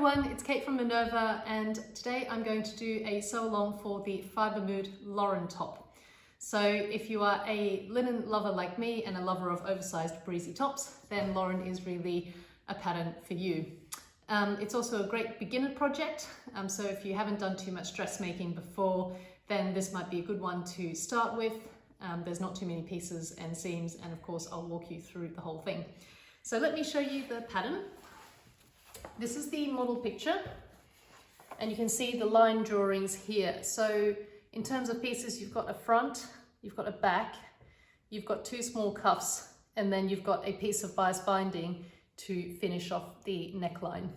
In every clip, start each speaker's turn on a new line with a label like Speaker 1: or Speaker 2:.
Speaker 1: everyone, it's Kate from Minerva, and today I'm going to do a sew along for the Fibremood Lauren top. So if you are a linen lover like me and a lover of oversized breezy tops, then Lauren is really a pattern for you. It's also a great beginner project, so if you haven't done too much dressmaking before, then this might be a good one to start with. There's not too many pieces and seams, and of course I'll walk you through the whole thing. So let me show you the pattern. This is the model picture, and you can see the line drawings here. So in terms of pieces, you've got a front, you've got a back, you've got two small cuffs, and then you've got a piece of bias binding to finish off the neckline.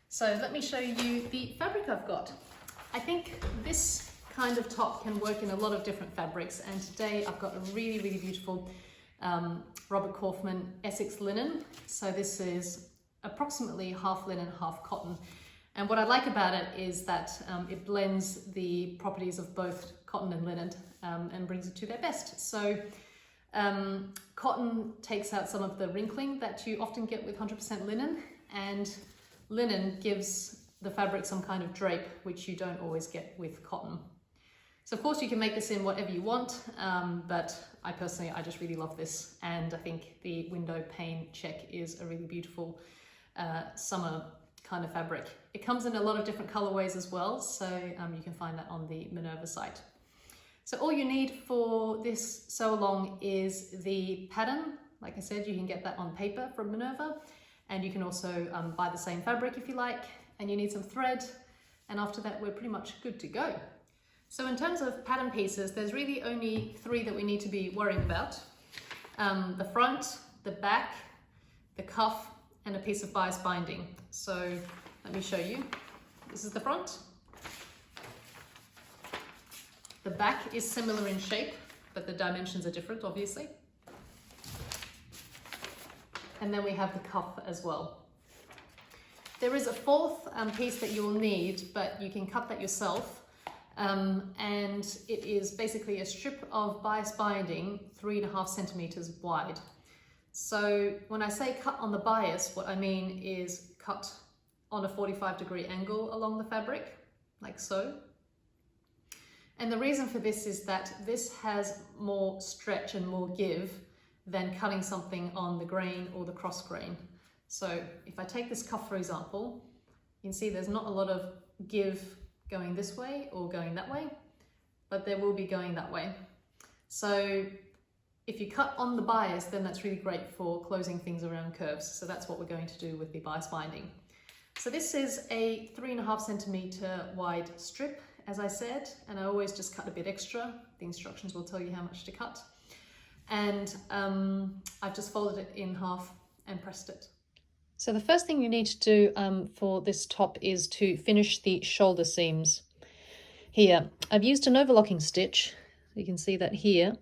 Speaker 1: So let me show you the fabric I've got. I think this kind of top can work in a lot of different fabrics, and today I've got a really beautiful Robert Kaufman Essex linen. So this is approximately half linen, half cotton. And what I like about it is that it blends the properties of both cotton and linen and brings it to their best. So cotton takes out some of the wrinkling that you often get with 100% linen, and linen gives the fabric some kind of drape, which you don't always get with cotton. So of course you can make this in whatever you want, but I personally just really love this, and I think the window pane check is a really beautiful summer kind of fabric. It comes in a lot of different colorways as well, so you can find that on the Minerva site. So all you need for this sew along is the pattern. Like I said, you can get that on paper from Minerva, and you can also buy the same fabric if you like, and you need some thread, and after that we're pretty much good to go. So in terms of pattern pieces, there's really only three that we need to be worrying about. The front, the back, the cuff, and a piece of bias binding. So let me show you. This is the front. The back is similar in shape, but the dimensions are different, obviously. And then we have the cuff as well. There is a fourth piece that you will need, but you can cut that yourself. And it is basically a strip of bias binding 3.5 centimeters wide. So when I say cut on the bias, what I mean is cut on a 45-degree angle along the fabric, like so. And the reason for this is that this has more stretch and more give than cutting something on the grain or the cross grain. So if I take this cuff, for example, you can see there's not a lot of give going this way or going that way, but there will be going that way. So if you cut on the bias, then that's really great for closing things around curves. So that's what we're going to do with the bias binding. So this is a 3.5 centimeter wide strip, as I said, and I always just cut a bit extra. The instructions will tell you how much to cut. And I've just folded it in half and pressed it. So the first thing you need to do for this top is to finish the shoulder seams. Here, I've used an overlocking stitch. You can see that here.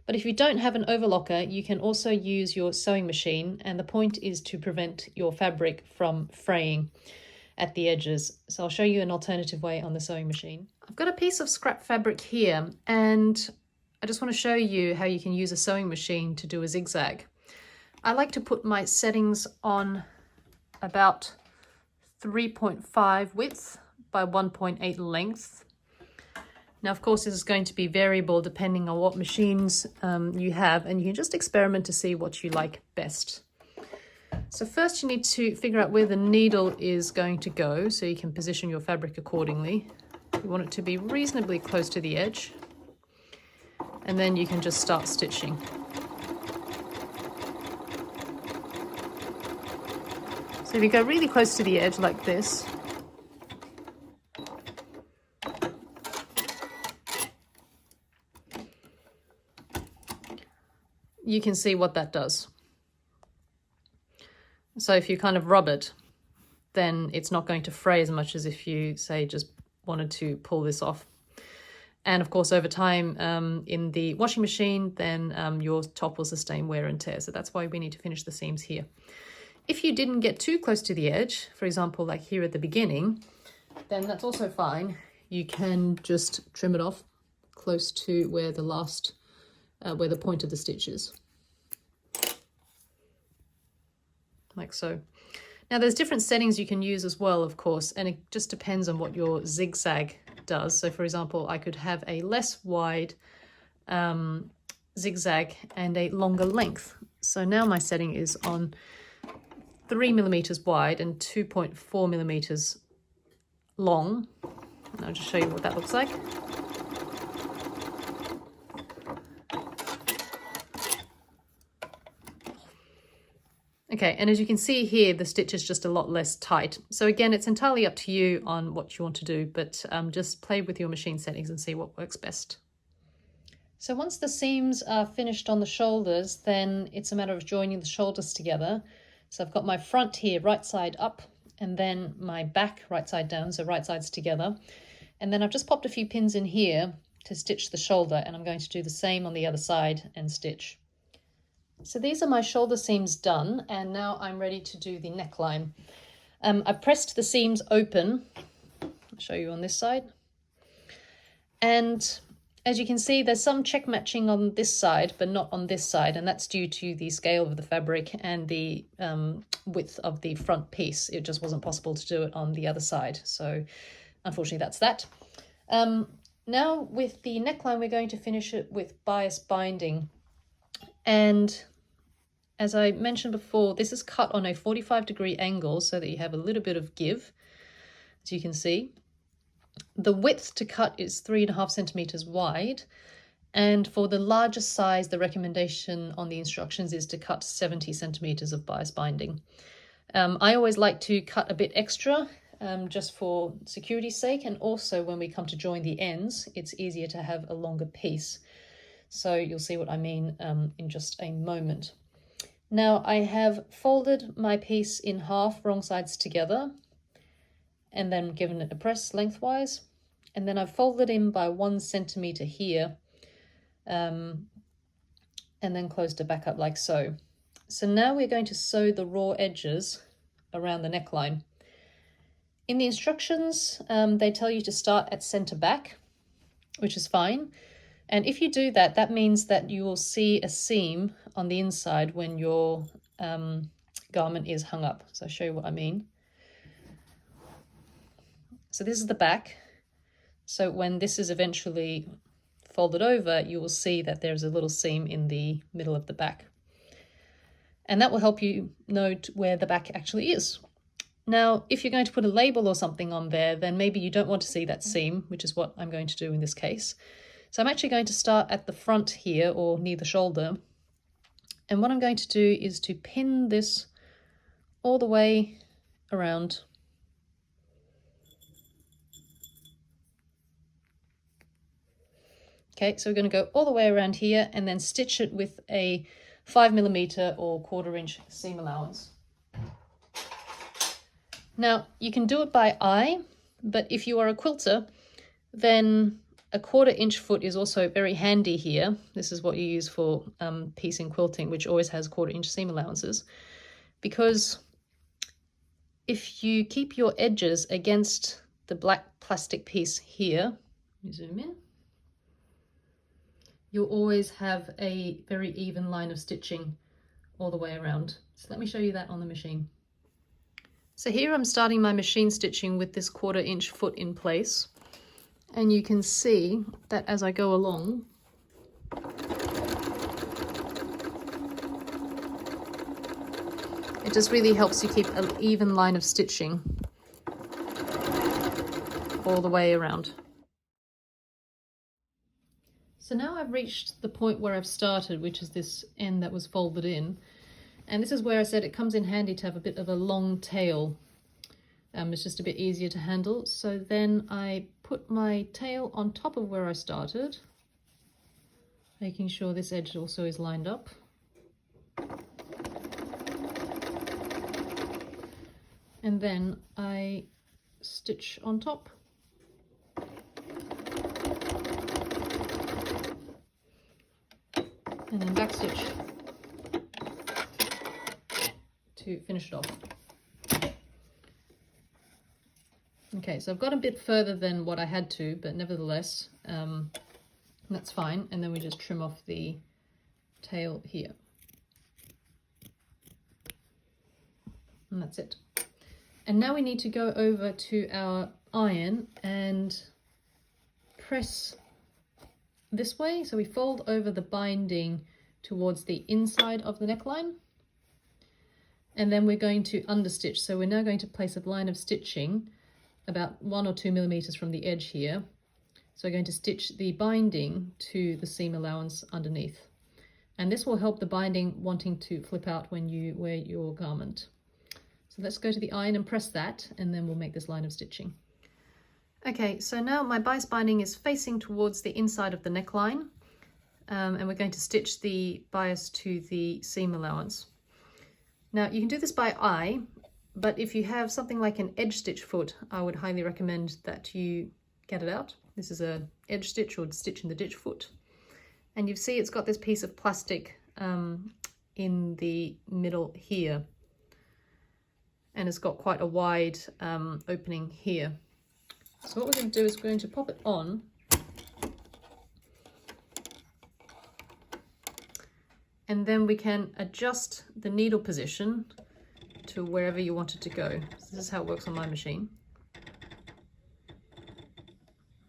Speaker 1: But if you don't have an overlocker, you can also use your sewing machine, and the point is to prevent your fabric from fraying at the edges. So I'll show you an alternative way on the sewing machine. I've got a piece of scrap fabric here, and I just want to show you how you can use a sewing machine to do a zigzag. I like to put my settings on about 3.5 width by 1.8 length. Now, of course, this is going to be variable depending on what machines you have, and you can just experiment to see what you like best. So first you need to figure out where the needle is going to go so you can position your fabric accordingly. You want it to be reasonably close to the edge, and then you can just start stitching. So if you go really close to the edge like this, you can see what that does. So if you kind of rub it, then it's not going to fray as much as if you, say, just wanted to pull this off. And of course, over time in the washing machine, then your top will sustain wear and tear. So that's why we need to finish the seams here. If you didn't get too close to the edge, for example, like here at the beginning, then that's also fine. You can just trim it off close to where the last where the point of the stitch is, like so. Now there's different settings you can use as well, of course, and it just depends on what your zigzag does. So for example, I could have a less wide zigzag and a longer length. So now my setting is on 3 millimeters wide and 2.4 millimeters long. And I'll just show you what that looks like. Okay, and as you can see here, the stitch is just a lot less tight. So again, it's entirely up to you on what you want to do, but just play with your machine settings and see what works best. So once the seams are finished on the shoulders, then it's a matter of joining the shoulders together. So I've got my front here, right side up, and then my back right side down, so right sides together. And then I've just popped a few pins in here to stitch the shoulder, and I'm going to do the same on the other side and stitch. So these are my shoulder seams done, and now I'm ready to do the neckline. I've pressed the seams open. I'll show you on this side. And as you can see, there's some check matching on this side, but not on this side, and that's due to the scale of the fabric and the width of the front piece. It just wasn't possible to do it on the other side, so unfortunately that's that. Now with the neckline, we're going to finish it with bias binding. And as I mentioned before, this is cut on a 45-degree angle so that you have a little bit of give, as you can see. The width to cut is 3.5 centimeters wide, and for the larger size, the recommendation on the instructions is to cut 70 centimeters of bias binding. I always like to cut a bit extra just for security's sake, and also when we come to join the ends, it's easier to have a longer piece. So you'll see what I mean in just a moment. Now I have folded my piece in half, wrong sides together, and then given it a press lengthwise. And then I've folded in by 1 centimeter here, and then closed it back up like so. So now we're going to sew the raw edges around the neckline. In the instructions, they tell you to start at center back, which is fine. And if you do that, that means that you will see a seam on the inside when your garment is hung up. So I'll show you what I mean. So this is the back. So when this is eventually folded over, you will see that there's a little seam in the middle of the back. And that will help you note where the back actually is. Now, if you're going to put a label or something on there, then maybe you don't want to see that seam, which is what I'm going to do in this case. So I'm actually going to start at the front here, or near the shoulder. And what I'm going to do is to pin this all the way around. Okay, so we're going to go all the way around here and then stitch it with a 5 millimeter or 1/4 inch seam allowance. Now, you can do it by eye, but if you are a quilter, then a 1/4 inch foot is also very handy here. This is what you use for piecing quilting, which always has 1/4 inch seam allowances, because if you keep your edges against the black plastic piece here, let me zoom in, you'll always have a very even line of stitching all the way around. So let me show you that on the machine. So here I'm starting my machine stitching with this 1/4 inch foot in place. And you can see that as I go along, it just really helps you keep an even line of stitching all the way around. So now I've reached the point where I've started, which is this end that was folded in. And this is where I said it comes in handy to have a bit of a long tail. It's just a bit easier to handle. So then I put my tail on top of where I started, making sure this edge also is lined up. And then I stitch on top. And then backstitch to finish it off. Okay, so I've got a bit further than what I had to, but nevertheless, that's fine. And then we just trim off the tail here. And that's it. And now we need to go over to our iron and press this way. So we fold over the binding towards the inside of the neckline. And then we're going to understitch. So we're now going to place a line of stitching about 1 or 2 millimeters from the edge here. So we're going to stitch the binding to the seam allowance underneath. And this will help the binding wanting to flip out when you wear your garment. So let's go to the iron and press that, and then we'll make this line of stitching. Okay, so now my bias binding is facing towards the inside of the neckline, and we're going to stitch the bias to the seam allowance. Now you can do this by eye, but if you have something like an edge stitch foot, I would highly recommend that you get it out. This is a edge stitch or stitch in the ditch foot. And you see it's got this piece of plastic in the middle here. And it's got quite a wide opening here. So what we're going to do is we're going to pop it on. And then we can adjust the needle position to wherever you want it to go. So this is how it works on my machine.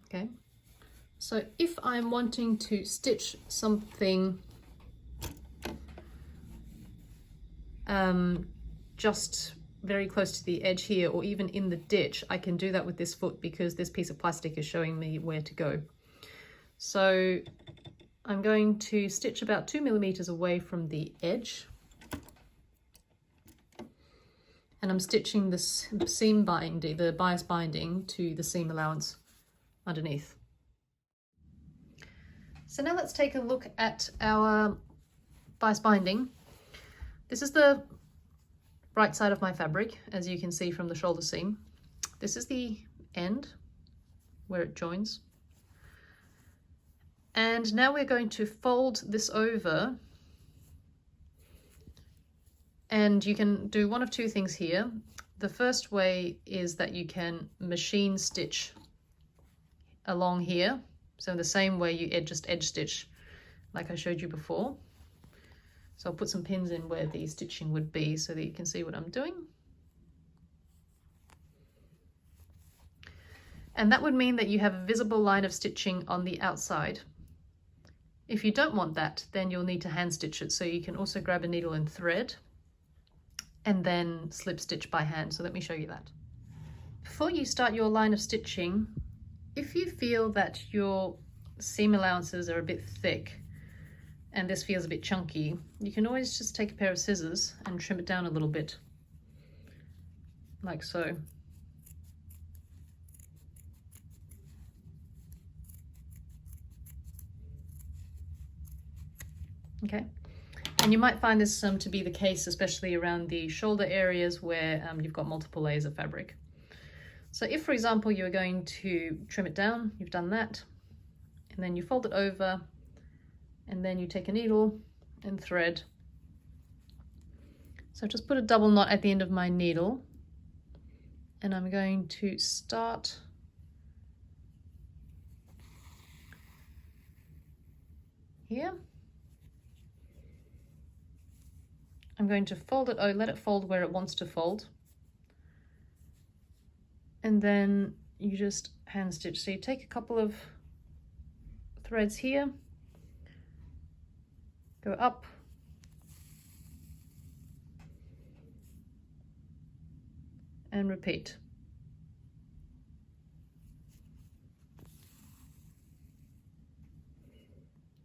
Speaker 1: Okay. So if I'm wanting to stitch something just very close to the edge here, or even in the ditch, I can do that with this foot because this piece of plastic is showing me where to go. So I'm going to stitch about 2 millimeters away from the edge, and I'm stitching the seam binding, the bias binding, to the seam allowance underneath. So now let's take a look at our bias binding. This is the right side of my fabric, as you can see from the shoulder seam. This is the end where it joins. And now we're going to fold this over, and you can do one of two things here. The first way is that you can machine stitch along here. So the same way you just edge stitch like I showed you before. So I'll put some pins in where the stitching would be so that you can see what I'm doing. And that would mean that you have a visible line of stitching on the outside. If you don't want that, then you'll need to hand stitch it. So you can also grab a needle and thread and then slip stitch by hand. So let me show you that. Before you start your line of stitching, if you feel that your seam allowances are a bit thick and this feels a bit chunky, you can always just take a pair of scissors and trim it down a little bit, like so. Okay, and you might find this to be the case, especially around the shoulder areas where you've got multiple layers of fabric. So if, for example, you're going to trim it down, you've done that, and then you fold it over, and then you take a needle and thread. So just put a double knot at the end of my needle, and I'm going to start here. I'm going to fold it, let it fold where it wants to fold. And then you just hand stitch. So you take a couple of threads here, go up, and repeat.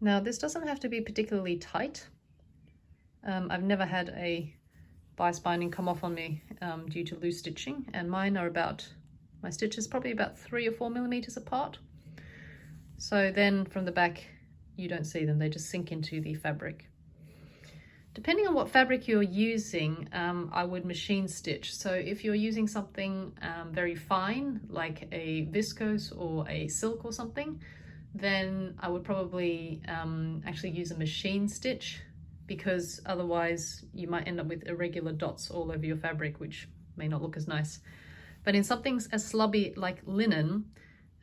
Speaker 1: Now this doesn't have to be particularly tight. I've never had a bias binding come off on me due to loose stitching, and mine are about, my stitches probably about 3 or 4 millimeters apart. So then from the back you don't see them, they just sink into the fabric. Depending on what fabric you're using, I would machine stitch. So if you're using something very fine, like a viscose or a silk or something, then I would probably actually use a machine stitch, because otherwise you might end up with irregular dots all over your fabric, which may not look as nice. But in something as slubby like linen,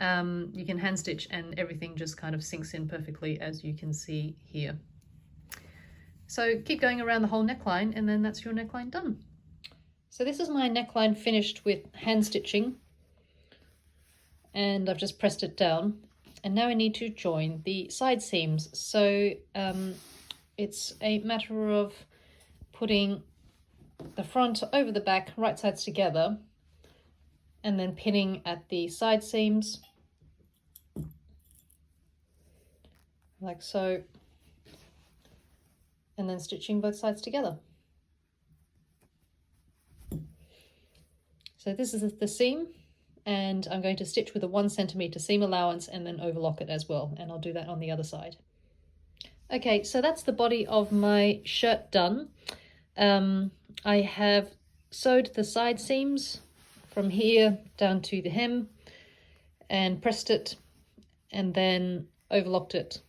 Speaker 1: you can hand stitch and everything just kind of sinks in perfectly, as you can see here. So keep going around the whole neckline, and then that's your neckline done. So this is my neckline finished with hand stitching, and I've just pressed it down. And now I need to join the side seams. So it's a matter of putting the front over the back, right sides together, and then pinning at the side seams like so, and then stitching both sides together. So this is the seam, and I'm going to stitch with a 1 centimeter seam allowance and then overlock it as well, and I'll do that on the other side. Okay, so that's the body of my shirt done. I have sewed the side seams from here down to the hem and pressed it and then overlocked it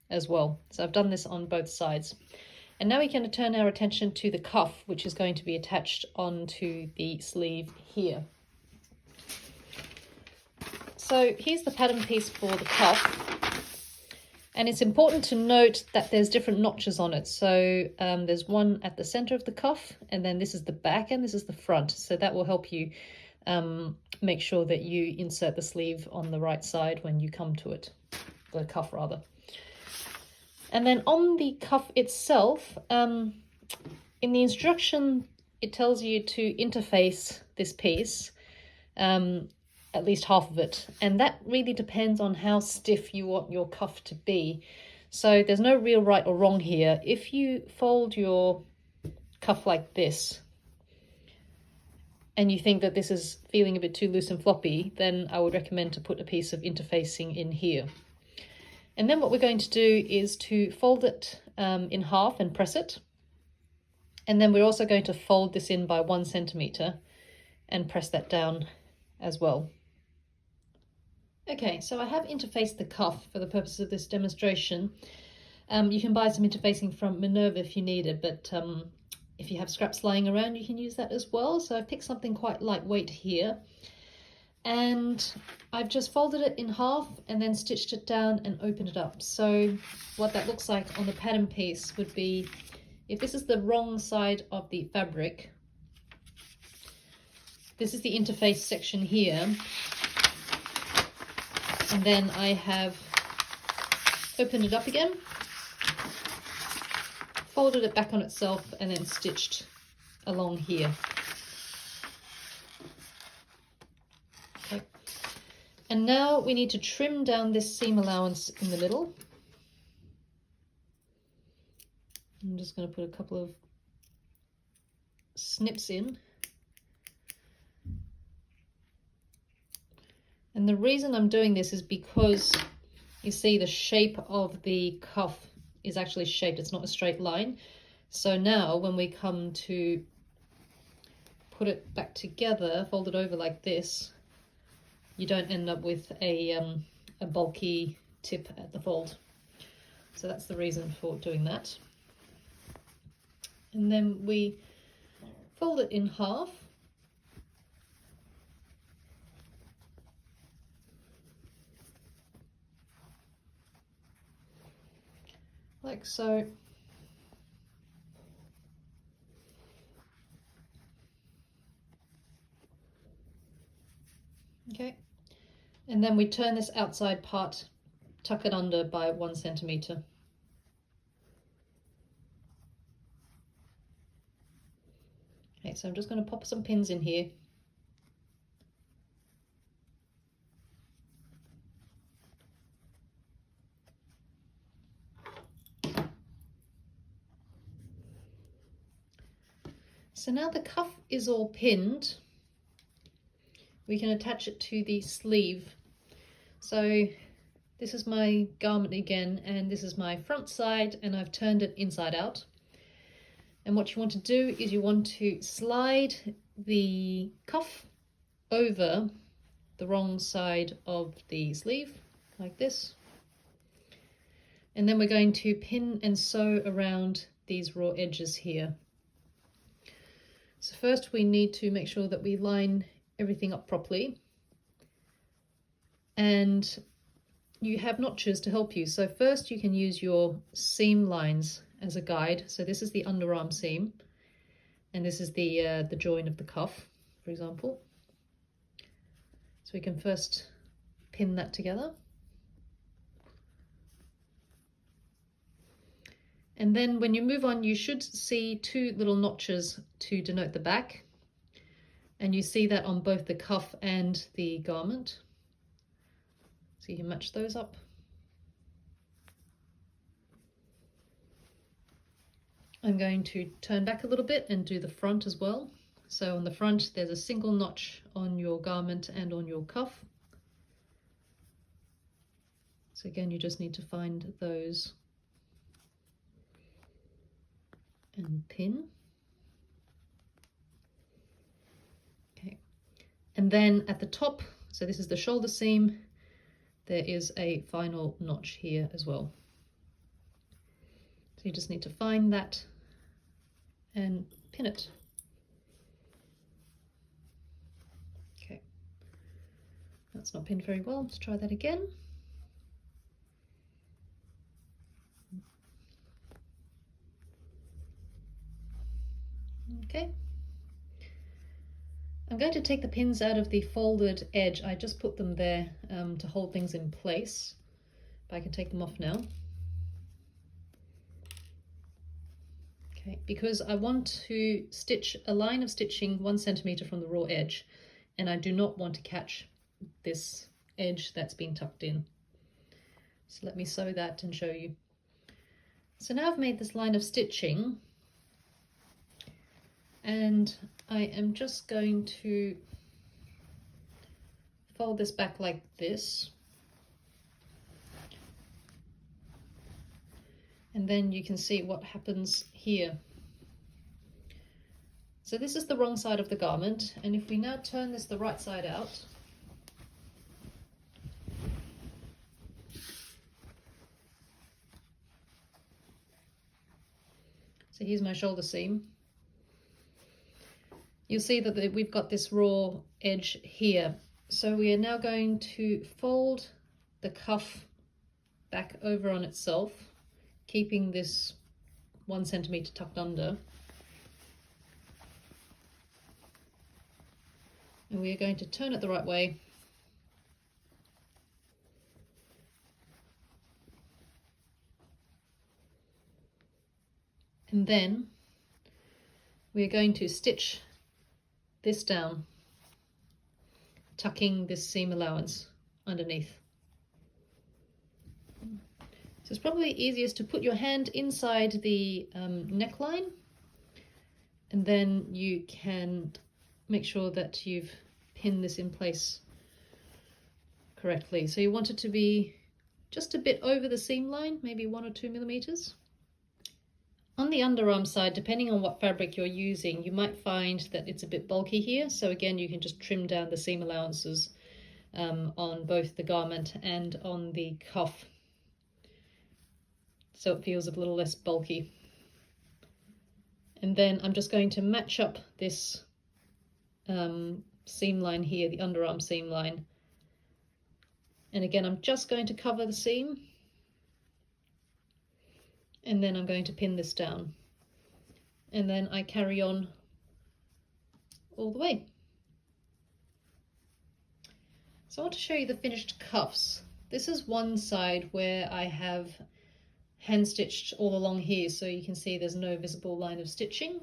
Speaker 1: as well. So I've done this on both sides. And now we can turn our attention to the cuff, which is going to be attached onto the sleeve here. So here's the pattern piece for the cuff. And it's important to note that there's different notches on it. So there's one at the center of the cuff, and then this is the back and this is the front. So that will help you make sure that you insert the sleeve on the right side when you come to it, the cuff rather. And then on the cuff itself, in the instruction, it tells you to interface this piece, at least half of it. And that really depends on how stiff you want your cuff to be. So there's no real right or wrong here. If you fold your cuff like this, and you think that this is feeling a bit too loose and floppy, then I would recommend to put a piece of interfacing in here. And then what we're going to do is to fold it in half and press it. And then we're also going to fold this in by 1 centimeter and press that down as well. Okay, so I have interfaced the cuff for the purpose of this demonstration. You can buy some interfacing from Minerva if you need it, but if you have scraps lying around, you can use that as well. So I've picked something quite lightweight here. And I've just folded it in half and then stitched it down and opened it up. So what that looks like on the pattern piece would be, if this is the wrong side of the fabric, this is the interface section here. And then I have opened it up again, folded it back on itself, and then stitched along here. Okay. And now we need to trim down this seam allowance in the middle. I'm just going to put a couple of snips in. And the reason I'm doing this is because you see the shape of the cuff is actually shaped. It's not a straight line. So now when we come to put it back together, fold it over like this, you don't end up with a bulky tip at the fold. So that's the reason for doing that. And then we fold it in half. Like so. Okay, and then we turn this outside part, tuck it under by 1 centimeter. Okay, so I'm just going to pop some pins in here. So now the cuff is all pinned, we can attach it to the sleeve. So this is my garment again, and this is my front side, and I've turned it inside out. And what you want to do is you want to slide the cuff over the wrong side of the sleeve, like this. And then we're going to pin and sew around these raw edges here. So first we need to make sure that we line everything up properly. And you have notches to help you. So first you can use your seam lines as a guide. So this is the underarm seam. and this is the join of the cuff, for example. So we can first pin that together. And then when you move on, you should see two little notches to denote the back. And you see that on both the cuff and the garment. So you can match those up. I'm going to turn back a little bit and do the front as well. So on the front, there's a single notch on your garment and on your cuff. So again, you just need to find those and pin. Okay, and then at the top, so this is the shoulder seam, there is a final notch here as well. So you just need to find that and pin it. Okay, that's not pinned very well. Let's try that again. Okay, I'm going to take the pins out of the folded edge. I just put them there to hold things in place, but I can take them off now. Okay, because I want to stitch a line of stitching 1 centimeter from the raw edge, and I do not want to catch this edge that's been tucked in. So let me sew that and show you. So now I've made this line of stitching, and I am just going to fold this back like this. And then you can see what happens here. So this is the wrong side of the garment, and if we now turn this the right side out, so here's my shoulder seam. You'll see that we've got this raw edge here. So we are now going to fold the cuff back over on itself, keeping this 1 centimeter tucked under. And we are going to turn it the right way. And then we are going to stitch this down, tucking this seam allowance underneath. So it's probably easiest to put your hand inside the neckline, and then you can make sure that you've pinned this in place correctly. So you want it to be just a bit over the seam line, maybe 1 or 2 millimeters. On the underarm side, depending on what fabric you're using, you might find that it's a bit bulky here. So again, you can just trim down the seam allowances on both the garment and on the cuff, so it feels a little less bulky. And then I'm just going to match up this seam line here, the underarm seam line. And again, I'm just going to cover the seam, and then I'm going to pin this down, and then I carry on all the way. So I want to show you the finished cuffs. This is one side where I have hand stitched all along here, so you can see there's no visible line of stitching.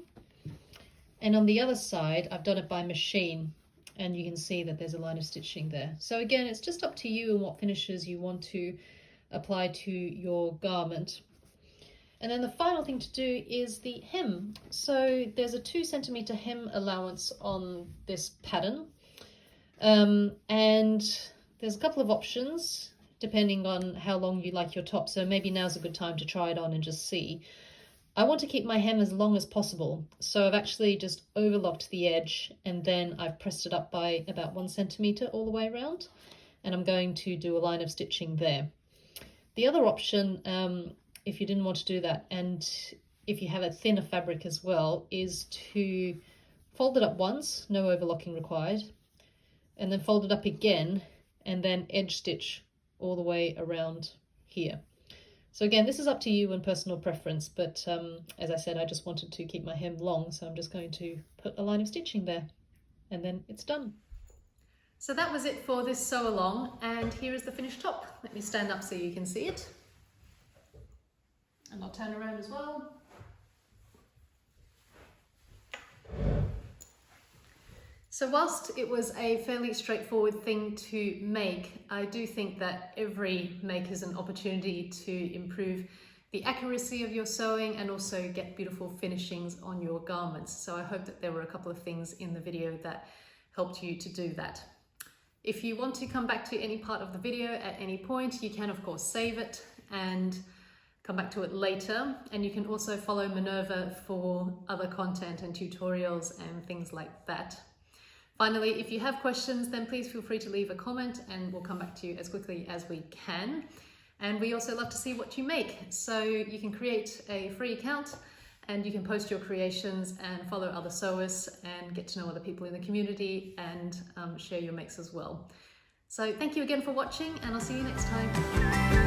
Speaker 1: And on the other side, I've done it by machine, and you can see that there's a line of stitching there. So again, it's just up to you and what finishes you want to apply to your garment. And then the final thing to do is the hem. So there's a 2 centimeter hem allowance on this pattern. And there's a couple of options depending on how long you like your top. So maybe now's a good time to try it on and just see. I want to keep my hem as long as possible. So I've actually just overlocked the edge, and then I've pressed it up by about 1 centimeter all the way around. And I'm going to do a line of stitching there. The other option, if you didn't want to do that, and if you have a thinner fabric as well, is to fold it up once, no overlocking required, and then fold it up again, and then edge stitch all the way around here. So again, this is up to you and personal preference, but as I said, I just wanted to keep my hem long, so I'm just going to put a line of stitching there, and then it's done. So that was it for this sew along, and here is the finished top. Let me stand up so you can see it. And I'll turn around as well. So whilst it was a fairly straightforward thing to make, I do think that every make is an opportunity to improve the accuracy of your sewing and also get beautiful finishings on your garments. So I hope that there were a couple of things in the video that helped you to do that. If you want to come back to any part of the video at any point, you can of course save it and come back to it later. And you can also follow Minerva for other content and tutorials and things like that. Finally, if you have questions, then please feel free to leave a comment and we'll come back to you as quickly as we can. And we also love to see what you make. So you can create a free account and you can post your creations and follow other sewers and get to know other people in the community and share your makes as well. So thank you again for watching, and I'll see you next time.